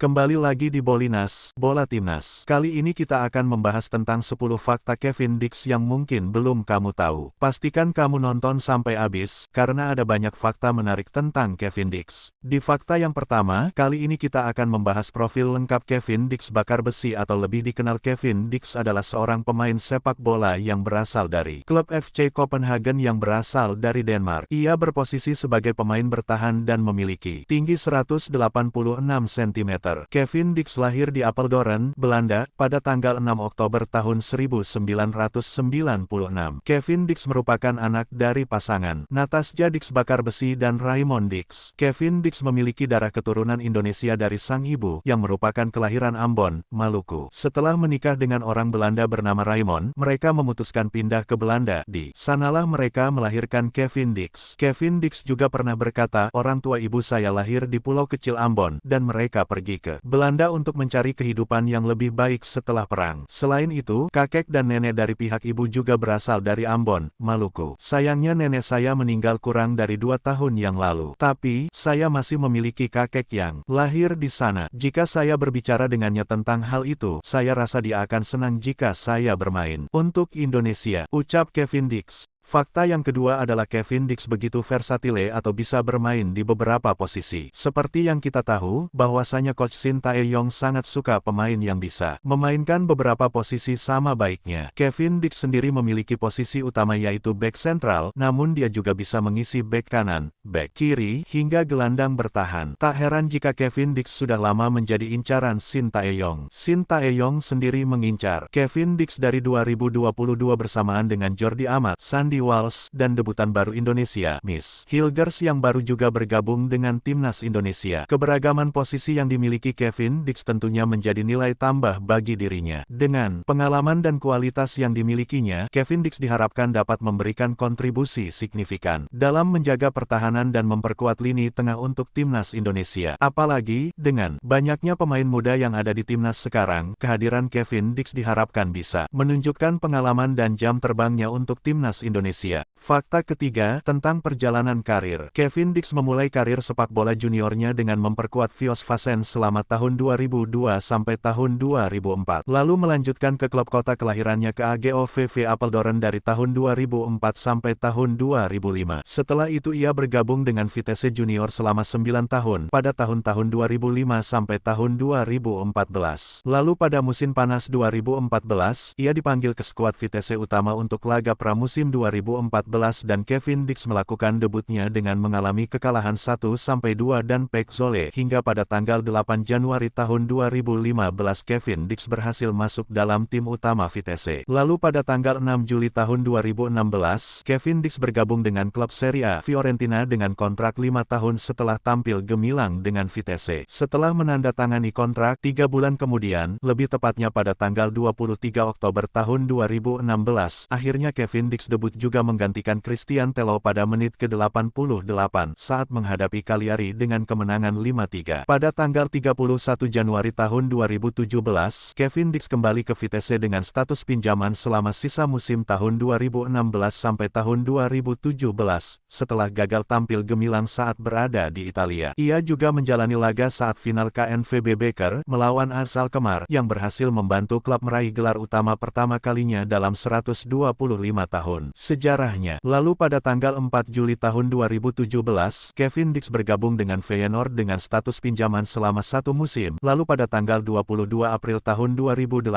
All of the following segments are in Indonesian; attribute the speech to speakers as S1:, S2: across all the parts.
S1: Kembali lagi di Bolinas, Bola Timnas. Kali ini kita akan membahas tentang 10 fakta Kevin Dix yang mungkin belum kamu tahu. Pastikan kamu nonton sampai habis, karena ada banyak fakta menarik tentang Kevin Dix. Di fakta yang pertama, kali ini kita akan membahas profil lengkap Kevin Dix bakar besi atau lebih dikenal Kevin Dix adalah seorang pemain sepak bola yang berasal dari klub FC Copenhagen yang berasal dari Denmark. Ia berposisi sebagai pemain bertahan dan memiliki tinggi 186 cm. Kevin Dix lahir di Apeldoorn, Belanda, pada tanggal 6 Oktober tahun 1996. Kevin Dix merupakan anak dari pasangan Natasja Dix bakar besi dan Raymond Dix. Kevin Dix memiliki darah keturunan Indonesia dari sang ibu, yang merupakan kelahiran Ambon, Maluku. Setelah menikah dengan orang Belanda bernama Raymond, mereka memutuskan pindah ke Belanda. Di sanalah mereka melahirkan Kevin Dix. Kevin Dix juga pernah berkata, orang tua ibu saya lahir di pulau kecil Ambon, dan mereka pergi ke Belanda untuk mencari kehidupan yang lebih baik setelah perang. Selain itu, kakek dan nenek dari pihak ibu juga berasal dari Ambon, Maluku. Sayangnya nenek saya meninggal kurang dari 2 tahun yang lalu. Tapi, saya masih memiliki kakek yang lahir di sana. Jika saya berbicara dengannya tentang hal itu, saya rasa dia akan senang jika saya bermain untuk Indonesia, ucap Kevin Dix. Fakta yang kedua adalah Kevin Dix begitu versatile atau bisa bermain di beberapa posisi. Seperti yang kita tahu, bahwasanya Coach Shin Tae-yong sangat suka pemain yang bisa memainkan beberapa posisi sama baiknya. Kevin Dix sendiri memiliki posisi utama yaitu back sentral, namun dia juga bisa mengisi back kanan, back kiri, hingga gelandang bertahan. Tak heran jika Kevin Dix sudah lama menjadi incaran Shin Tae-yong. Shin Tae-yong sendiri mengincar Kevin Dix dari 2022 bersamaan dengan Jordi Amat, Sandy Walsh, dan debutan baru Indonesia, Miss Hilgers yang baru juga bergabung dengan timnas Indonesia. Keberagaman posisi yang dimiliki Kevin Dix tentunya menjadi nilai tambah bagi dirinya. Dengan pengalaman dan kualitas yang dimilikinya, Kevin Dix diharapkan dapat memberikan kontribusi signifikan dalam menjaga pertahanan dan memperkuat lini tengah untuk timnas Indonesia. Apalagi, dengan banyaknya pemain muda yang ada di timnas sekarang, kehadiran Kevin Dix diharapkan bisa menunjukkan pengalaman dan jam terbangnya untuk timnas Indonesia. Fakta ketiga, tentang perjalanan karir. Kevin Dix memulai karir sepak bola juniornya dengan memperkuat Vios Vassen selama tahun 2002 sampai tahun 2004. Lalu melanjutkan ke klub kota kelahirannya ke AGO VV Apeldoorn dari tahun 2004 sampai tahun 2005. Setelah itu ia bergabung dengan Vitesse Junior selama 9 tahun pada tahun-tahun 2005 sampai tahun 2014. Lalu pada musim panas 2014, ia dipanggil ke skuad Vitesse utama untuk laga pramusim 2014 dan Kevin Dix melakukan debutnya dengan mengalami kekalahan 1-2 dan Pek Zole. Hingga pada tanggal 8 Januari tahun 2015 Kevin Dix berhasil masuk dalam tim utama Vitesse. Lalu pada tanggal 6 Juli tahun 2016, Kevin Dix bergabung dengan klub Serie A Fiorentina dengan kontrak 5 tahun setelah tampil gemilang dengan Vitesse. Setelah menandatangani kontrak 3 bulan kemudian, lebih tepatnya pada tanggal 23 Oktober tahun 2016, akhirnya Kevin Dix debut juga menggantikan Christian Telo pada menit ke-88 saat menghadapi Cagliari dengan kemenangan 5-3. Pada tanggal 31 Januari tahun 2017, Kevin Dix kembali ke Vitesse dengan status pinjaman selama sisa musim tahun 2016 sampai tahun 2017, setelah gagal tampil gemilang saat berada di Italia. Ia juga menjalani laga saat final KNVB Beker melawan AS Alkmaar yang berhasil membantu klub meraih gelar utama pertama kalinya dalam 125 tahun sejarahnya. Lalu pada tanggal 4 Juli tahun 2017, Kevin Dix bergabung dengan Feyenoord dengan status pinjaman selama 1 musim. Lalu pada tanggal 22 April tahun 2018,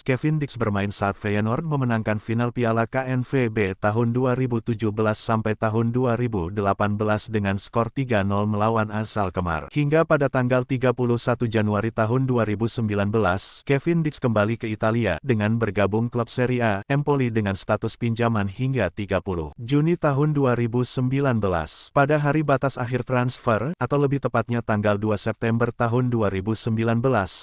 S1: Kevin Dix bermain saat Feyenoord memenangkan final Piala KNVB tahun 2017 sampai tahun 2018 dengan skor 3-0 melawan AS Alkmaar. Hingga pada tanggal 31 Januari tahun 2019, Kevin Dix kembali ke Italia dengan bergabung klub Serie A Empoli dengan status pinjaman hingga 30 Juni tahun 2019. Pada hari batas akhir transfer, atau lebih tepatnya tanggal 2 September tahun 2019,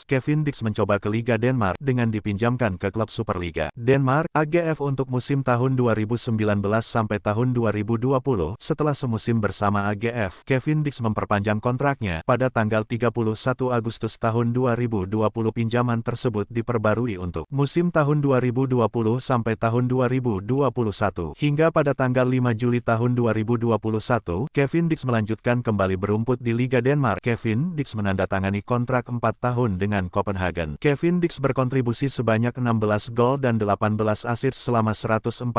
S1: Kevin Dix mencoba ke Liga Denmark dengan dipinjamkan ke klub Superliga Denmark, AGF untuk musim tahun 2019 sampai tahun 2020. Setelah semusim bersama AGF, Kevin Dix memperpanjang kontraknya. Pada tanggal 31 Agustus tahun 2020 pinjaman tersebut diperbarui untuk musim tahun 2020 sampai tahun 2021. 2021. Hingga pada tanggal 5 Juli tahun 2021, Kevin Dix melanjutkan kembali berumput di Liga Denmark. Kevin Dix menandatangani kontrak 4 tahun dengan Copenhagen. Kevin Dix berkontribusi sebanyak 16 gol dan 18 assist selama 144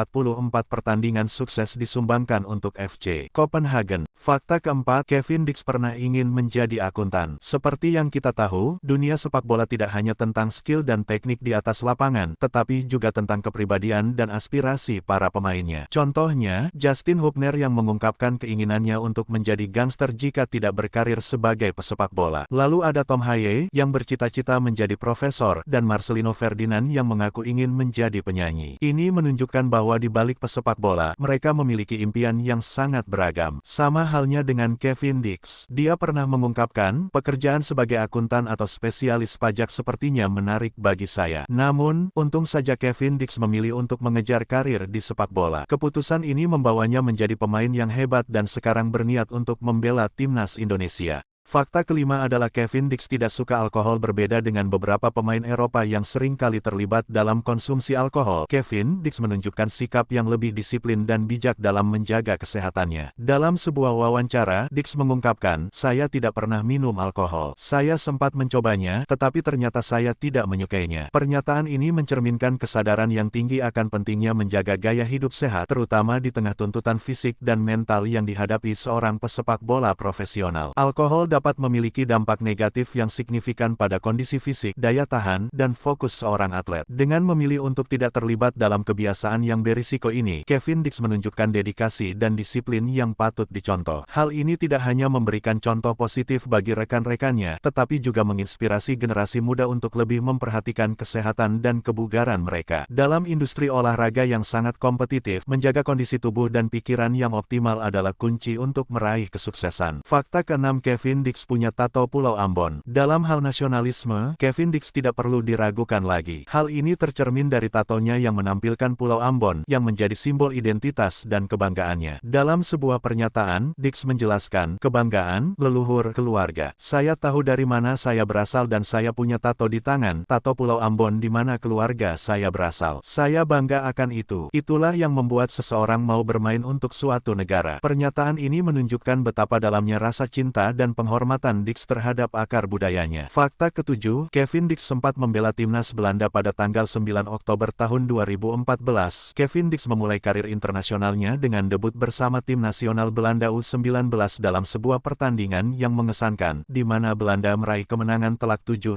S1: pertandingan sukses disumbangkan untuk FC Copenhagen. Fakta keempat, Kevin Dix pernah ingin menjadi akuntan. Seperti yang kita tahu, dunia sepak bola tidak hanya tentang skill dan teknik di atas lapangan, tetapi juga tentang kepribadian dan aspirasi para pemainnya. Contohnya, Justin Hubner yang mengungkapkan keinginannya untuk menjadi gangster jika tidak berkarir sebagai pesepak bola. Lalu ada Tom Haye yang bercita-cita menjadi profesor, dan Marcelino Ferdinand yang mengaku ingin menjadi penyanyi. Ini menunjukkan bahwa di balik pesepak bola, mereka memiliki impian yang sangat beragam. Sama halnya dengan Kevin Dix. Dia pernah mengungkapkan, pekerjaan sebagai akuntan atau spesialis pajak sepertinya menarik bagi saya. Namun, untung saja Kevin Dix memilih untuk mengejar karir di sepak bola. Keputusan ini membawanya menjadi pemain yang hebat dan sekarang berniat untuk membela timnas Indonesia. Fakta kelima adalah Kevin Dix tidak suka alkohol. Berbeda dengan beberapa pemain Eropa yang sering kali terlibat dalam konsumsi alkohol. Kevin Dix menunjukkan sikap yang lebih disiplin dan bijak dalam menjaga kesehatannya. Dalam sebuah wawancara, Dix mengungkapkan, "Saya tidak pernah minum alkohol. Saya sempat mencobanya, tetapi ternyata saya tidak menyukainya." Pernyataan ini mencerminkan kesadaran yang tinggi akan pentingnya menjaga gaya hidup sehat, terutama di tengah tuntutan fisik dan mental yang dihadapi seorang pesepak bola profesional. Alkohol dapat memiliki dampak negatif yang signifikan pada kondisi fisik, daya tahan, dan fokus seorang atlet. Dengan memilih untuk tidak terlibat dalam kebiasaan yang berisiko ini, Kevin Dix menunjukkan dedikasi dan disiplin yang patut dicontoh. Hal ini tidak hanya memberikan contoh positif bagi rekan-rekannya, tetapi juga menginspirasi generasi muda untuk lebih memperhatikan kesehatan dan kebugaran mereka. Dalam industri olahraga yang sangat kompetitif, menjaga kondisi tubuh dan pikiran yang optimal adalah kunci untuk meraih kesuksesan. Fakta keenam, Kevin Dix punya tato Pulau Ambon. Dalam hal nasionalisme, Kevin Dix tidak perlu diragukan lagi. Hal ini tercermin dari tatonya yang menampilkan Pulau Ambon, yang menjadi simbol identitas dan kebanggaannya. Dalam sebuah pernyataan, Dix menjelaskan, "Kebanggaan, leluhur, keluarga. Saya tahu dari mana saya berasal dan saya punya tato di tangan, tato Pulau Ambon di mana keluarga saya berasal. Saya bangga akan itu. Itulah yang membuat seseorang mau bermain untuk suatu negara." Pernyataan ini menunjukkan betapa dalamnya rasa cinta dan penghormatan Dix terhadap akar budayanya. Fakta ketujuh, Kevin Dix sempat membela timnas Belanda pada tanggal 9 Oktober tahun 2014. Kevin Dix memulai karir internasionalnya dengan debut bersama tim nasional Belanda U19 dalam sebuah pertandingan yang mengesankan, di mana Belanda meraih kemenangan telak 7-0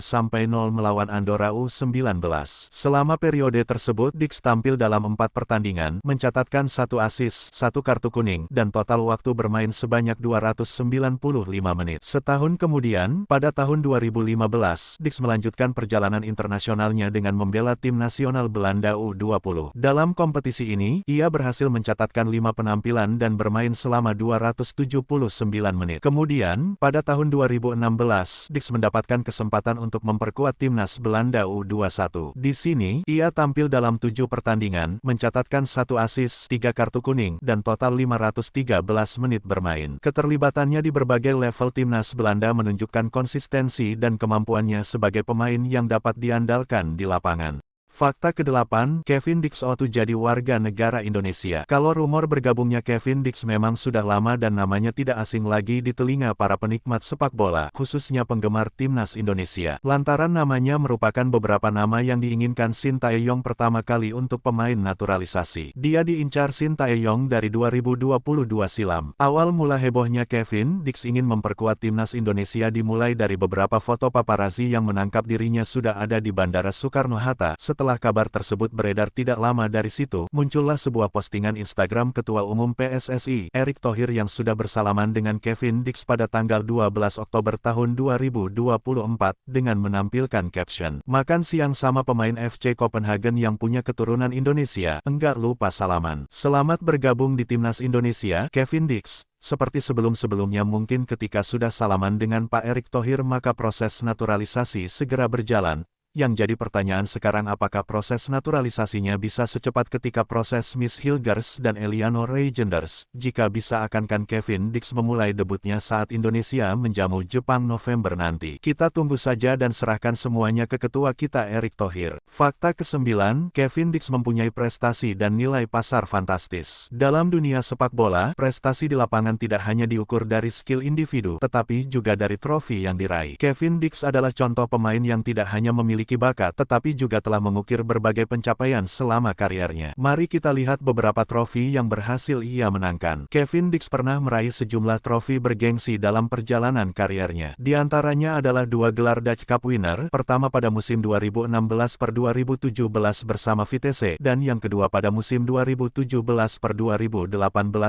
S1: melawan Andorra U19. Selama periode tersebut, Dix tampil dalam 4 pertandingan, mencatatkan 1 assist, 1 kartu kuning, dan total waktu bermain sebanyak 295 menit. Setahun kemudian, pada tahun 2015, Dix melanjutkan perjalanan internasionalnya dengan membela tim nasional Belanda U20. Dalam kompetisi ini, ia berhasil mencatatkan 5 penampilan dan bermain selama 279 menit. Kemudian, pada tahun 2016, Dix mendapatkan kesempatan untuk memperkuat timnas Belanda U21. Di sini, ia tampil dalam 7 pertandingan, mencatatkan 1 assist, 3 kartu kuning, dan total 513 menit bermain. Keterlibatannya di berbagai level timnas Belanda menunjukkan konsistensi dan kemampuannya sebagai pemain yang dapat diandalkan di lapangan. Fakta ke-8, Kevin Dix jadi warga negara Indonesia. Kalau rumor bergabungnya Kevin Dix memang sudah lama dan namanya tidak asing lagi di telinga para penikmat sepak bola, khususnya penggemar timnas Indonesia. Lantaran namanya merupakan beberapa nama yang diinginkan Sintayong pertama kali untuk pemain naturalisasi. Dia diincar Sintayong dari 2022 silam. Awal mula hebohnya Kevin Dix ingin memperkuat timnas Indonesia dimulai dari beberapa foto paparazzi yang menangkap dirinya sudah ada di Bandara Soekarno-Hatta. Setelah kabar tersebut beredar tidak lama dari situ, muncullah sebuah postingan Instagram Ketua Umum PSSI, Erick Thohir yang sudah bersalaman dengan Kevin Dix pada tanggal 12 Oktober tahun 2024, dengan menampilkan caption, "Makan siang sama pemain FC Copenhagen yang punya keturunan Indonesia, enggak lupa salaman. Selamat bergabung di timnas Indonesia, Kevin Dix." Seperti sebelum-sebelumnya mungkin ketika sudah salaman dengan Pak Erick Thohir maka proses naturalisasi segera berjalan. Yang jadi pertanyaan sekarang apakah proses naturalisasinya bisa secepat ketika proses Miss Hilgers dan Eliano Reijenders? Jika bisa, akankah Kevin Dix memulai debutnya saat Indonesia menjamu Jepang November nanti? Kita tunggu saja dan serahkan semuanya ke ketua kita Erick Thohir. Fakta ke-9, Kevin Dix mempunyai prestasi dan nilai pasar fantastis. Dalam dunia sepak bola, prestasi di lapangan tidak hanya diukur dari skill individu, tetapi juga dari trofi yang diraih. Kevin Dix adalah contoh pemain yang tidak hanya memiliki bakat, tetapi juga telah mengukir berbagai pencapaian selama kariernya. Mari kita lihat beberapa trofi yang berhasil ia menangkan. Kevin Dix pernah meraih sejumlah trofi bergengsi dalam perjalanan kariernya. Di antaranya adalah 2 gelar Dutch Cup winner, pertama pada musim 2016-2017 bersama Vitesse, dan yang kedua pada musim 2017-2018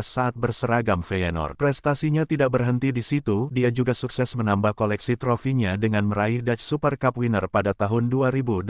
S1: saat berseragam Feyenoord. Prestasinya tidak berhenti di situ, dia juga sukses menambah koleksi trofinya dengan meraih Dutch Super Cup winner pada tahun 2018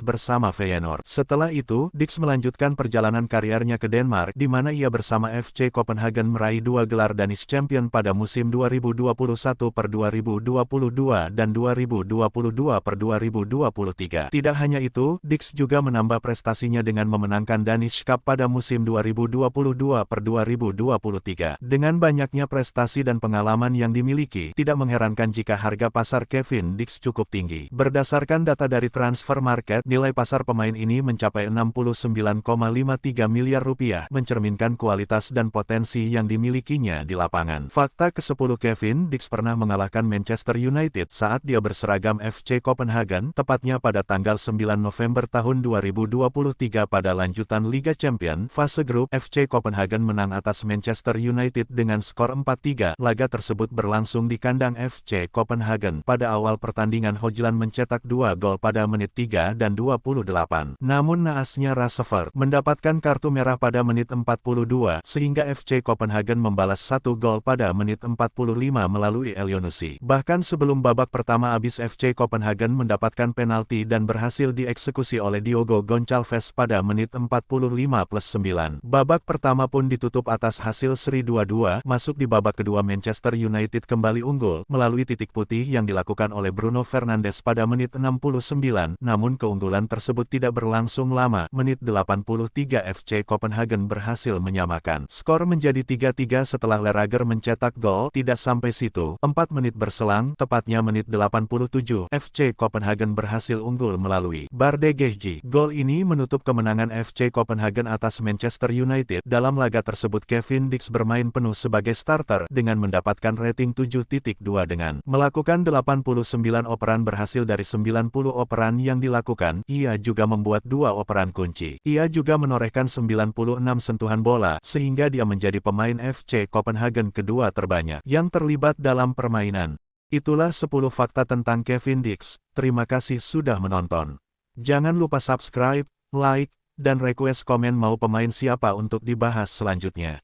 S1: bersama Feyenoord. Setelah itu, Dix melanjutkan perjalanan kariernya ke Denmark, di mana ia bersama FC Copenhagen meraih 2 gelar Danish Champion pada musim 2021-2022 dan 2022-2023. Tidak hanya itu, Dix juga menambah prestasinya dengan memenangkan Danish Cup pada musim 2022-2023. Dengan banyaknya prestasi dan pengalaman yang dimiliki, tidak mengherankan jika harga pasar Kevin Dix cukup tinggi. Berdasarkan data dari Transfer Market, nilai pasar pemain ini mencapai 69,53 miliar rupiah, mencerminkan kualitas dan potensi yang dimilikinya di lapangan. Fakta ke-10, Kevin Dix pernah mengalahkan Manchester United saat dia berseragam FC Copenhagen, tepatnya pada tanggal 9 November tahun 2023 pada lanjutan Liga Champions fase grup. FC Copenhagen menang atas Manchester United dengan skor 4-3. Laga tersebut berlangsung di kandang FC Copenhagen. Pada awal pertandingan, Højlund mencetak 2 gol pada menit 3 dan 28. Namun naasnya Rashford mendapatkan kartu merah pada menit 42, sehingga FC Copenhagen membalas 1 gol pada menit 45 melalui Elyounoussi. Bahkan sebelum babak pertama habis, FC Copenhagen mendapatkan penalti dan berhasil dieksekusi oleh Diogo Gonçalves pada menit 45+9. Babak pertama pun ditutup atas hasil seri 2-2. Masuk di babak kedua, Manchester United kembali unggul melalui titik putih yang dilakukan oleh Bruno Fernandes pada menit 69, namun keunggulan tersebut tidak berlangsung lama. Menit 83 FC Copenhagen berhasil menyamakan. Skor menjadi 3-3 setelah Lerager mencetak gol. Tidak sampai situ, 4 menit berselang, tepatnya menit 87, FC Copenhagen berhasil unggul melalui Barde Gejji. Gol ini menutup kemenangan FC Copenhagen atas Manchester United. Dalam laga tersebut, Kevin Dix bermain penuh sebagai starter dengan mendapatkan rating 7.2 dengan melakukan 89 operan berhasil dari 90 operan yang dilakukan. Ia juga membuat 2 operan kunci. Ia juga menorehkan 96 sentuhan bola, sehingga dia menjadi pemain FC Copenhagen kedua terbanyak yang terlibat dalam permainan. Itulah 10 fakta tentang Kevin Dix. Terima kasih sudah menonton. Jangan lupa subscribe, like, dan request komen mau pemain siapa untuk dibahas selanjutnya.